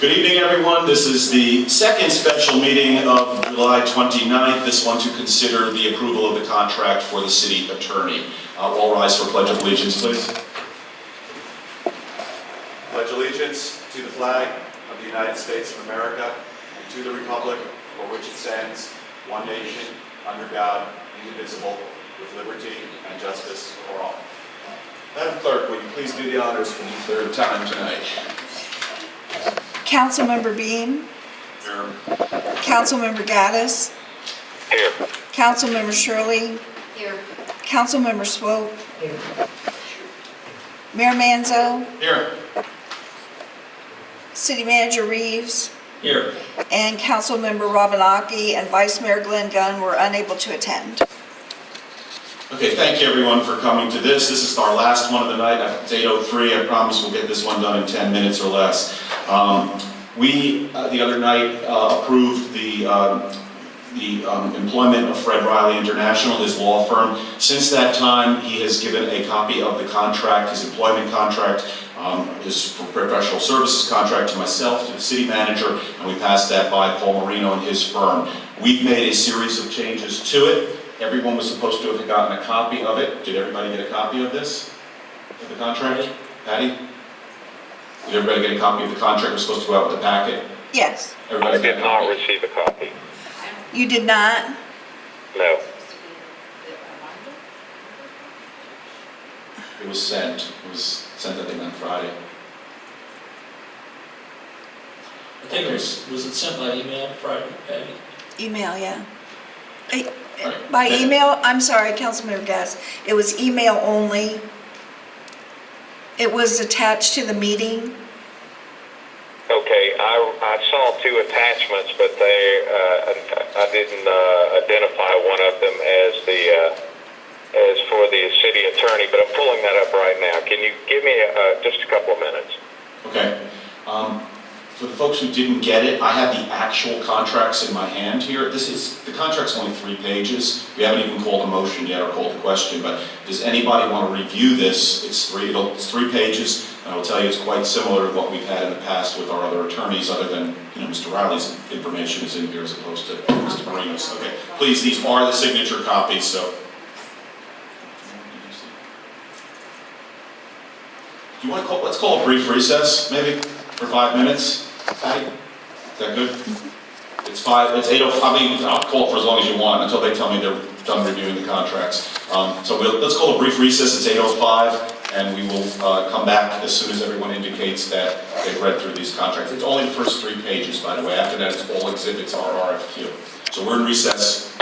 Good evening, everyone. This is the second special meeting of July 29th, this one to consider the approval of the contract for the city attorney. All rise for Pledge of Allegiance, please. Pledge allegiance to the flag of the United States of America and to the republic for which it stands, one nation, under God, indivisible, with liberty and justice for all. Madam Clerk, will you please do the honors for the third time tonight? Councilmember Bean. Here. Councilmember Gaddis. Here. Councilmember Shirley. Here. Councilmember Swope. Here. Mayor Manzo. Here. City Manager Reeves. Here. And Councilmember Robanaki and Vice Mayor Glenn Gunn were unable to attend. Okay, thank you everyone for coming to this. This is our last one of the night. It's 8:03. I promise we'll get this one done in 10 minutes or less. We, the other night, approved the employment of Fred Riley International, his law firm. Since that time, he has given a copy of the contract, his employment contract, his professional services contract to myself, to the city manager, and we passed that by Paul Marino and his firm. We've made a series of changes to it. Everyone was supposed to have gotten a copy of it. Did everybody get a copy of this? Of the contract? Patty? Did everybody get a copy of the contract? It was supposed to go out with the packet? Yes. Everybody I did not receive a copy. You did not? No. It was sent. It was sent, I think, on Friday. I think it was it sent by email Friday, Patty? Email, yeah. By email, I'm sorry, Councilmember Gaddis. It was email only. It was attached to the meeting. Okay, I saw two attachments, but I didn't identify one of them as for the city attorney, but I'm pulling that up right now. Can you give me just a couple of minutes? Okay. For the folks who didn't get it, I have the actual contracts in my hand here. The contract's only 3 pages. We haven't even called a motion yet or called a question, but does anybody want to review this? It's 3 pages, and I will tell you it's quite similar to what we've had in the past with our other attorneys, other than, Mr. Riley's information is in here as opposed to Mr. Marino's. Okay, please, these are the signature copies, so. Do you want to let's call a brief recess, maybe, for 5 minutes? Patty, is that good? It's 8:05. I mean, I'll call for as long as you want until they tell me they're done reviewing the contracts. So let's call a brief recess. It's 8:05, and we will come back as soon as everyone indicates that they've read through these contracts. It's only the first 3 pages, by the way. After that, it's all exhibits, our RFQ. So we're in recess.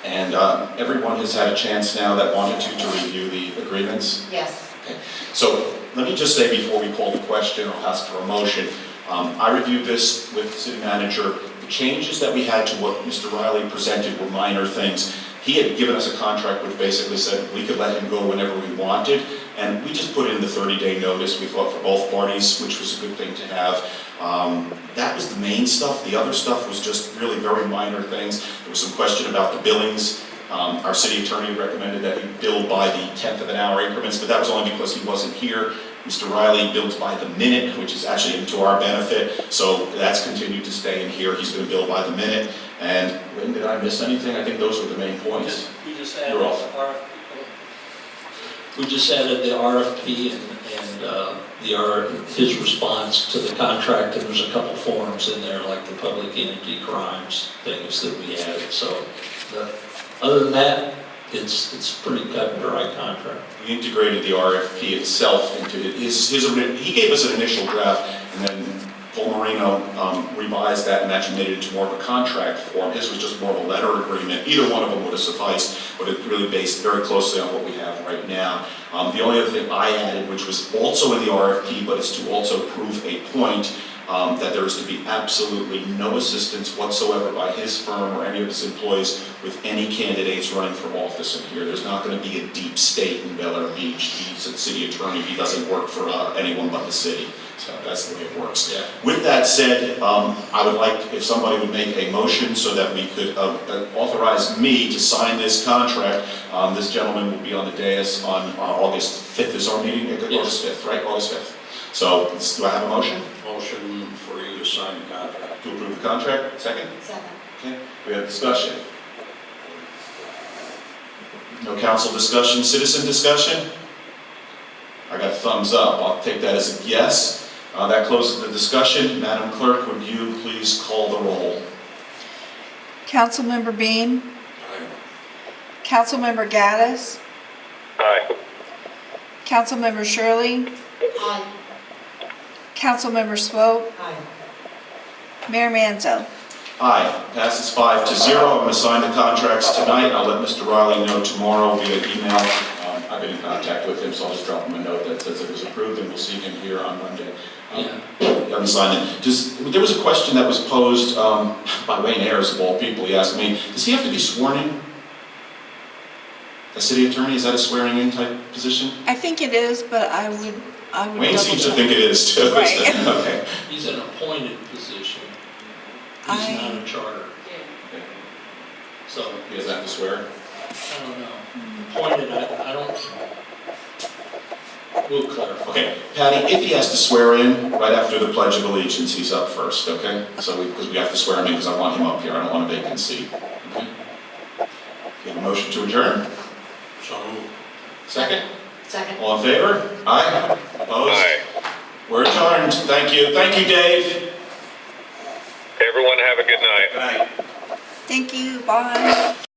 And everyone has had a chance now that wanted to review the agreements. Yes. Okay. So let me just say before we call the question or ask for a motion, I reviewed this with the city manager. The changes that we had to what Mr. Riley presented were minor things. He had given us a contract which basically said we could let him go whenever we wanted, and we just put in the 30-day notice, we thought, for both parties, which was a good thing to have. That was the main stuff. The other stuff was just really very minor things. There was some question about the billings. Our city attorney recommended that we bill by the 10th of an hour increments, but that was only because he wasn't here. Mr. Riley bills by the minute, which is actually to our benefit, so that's continued to stay in here. He's going to bill by the minute. And when did I miss anything? I think those were the main points. We just added You're off. the RFP. We just added the RFP and his response to the contract, and there's a couple forms in there, like the public entity crimes things that we added. So, other than that, it's pretty cut and dry contract. We integrated the RFP itself into it. He gave us an initial draft, and then Paul Marino revised that and actually made it into more of a contract form. His was just more of a letter agreement. Either one of them would have sufficed, but it really based very closely on what we have right now. The only other thing I added, which was also in the RFP, but it's to also prove a point, that there is to be absolutely no assistance whatsoever by his firm or any of his employees with any candidates running for office in here. There's not going to be a deep state in Bel Air Beach. He's a city attorney. He doesn't work for anyone but the city. So that's the way it works. Yeah. With that said, I would like if somebody would make a motion so that we could authorize me to sign this contract. This gentleman will be on the dais on August 5th is our meeting? Yes. August 5th, right? August 5th. So, do I have a motion Motion for you to sign the contract. to approve the contract? Second? Second. Okay, we have discussion. No council discussion, citizen discussion? I got thumbs up, I'll take that as a yes. That closes the discussion. Madam Clerk, would you please call the roll? Councilmember Bean, Aye. Councilmember Gaddis, Aye. Councilmember Shirley, Aye. Councilmember Swope, Aye. Mayor Manzo. Aye, passes 5-0. I'm going to sign the contracts tonight. I'll let Mr. Riley know tomorrow via email. I've been in contact with him, so I'll just drop him a note that says it was approved, and we'll see him here on Monday. Yeah. You haven't signed it. There was a question that was posed by Wayne Ayers, of all people. He asked me, does he have to be sworn in? A city attorney, is that a swearing-in type position? I think it is, but I would Wayne double seems to check. think it is too. Right. Okay. He's an appointed position. He's I- not a charter, so He doesn't have to swear? I don't know. Appointed, I don't, we'll clarify. Okay, Patty, if he has to swear in right after the Pledge of Allegiance, he's up first, okay? So, because we have to swear him in, because I want him up here, I don't want a vacant seat. Okay? You have a motion to adjourn? So moved. Second? Second. All in favor? Aye? Opposed? Aye. We're adjourned. Thank you. Thank you, Dave. Everyone have a good night. Good night. Thank you, bye.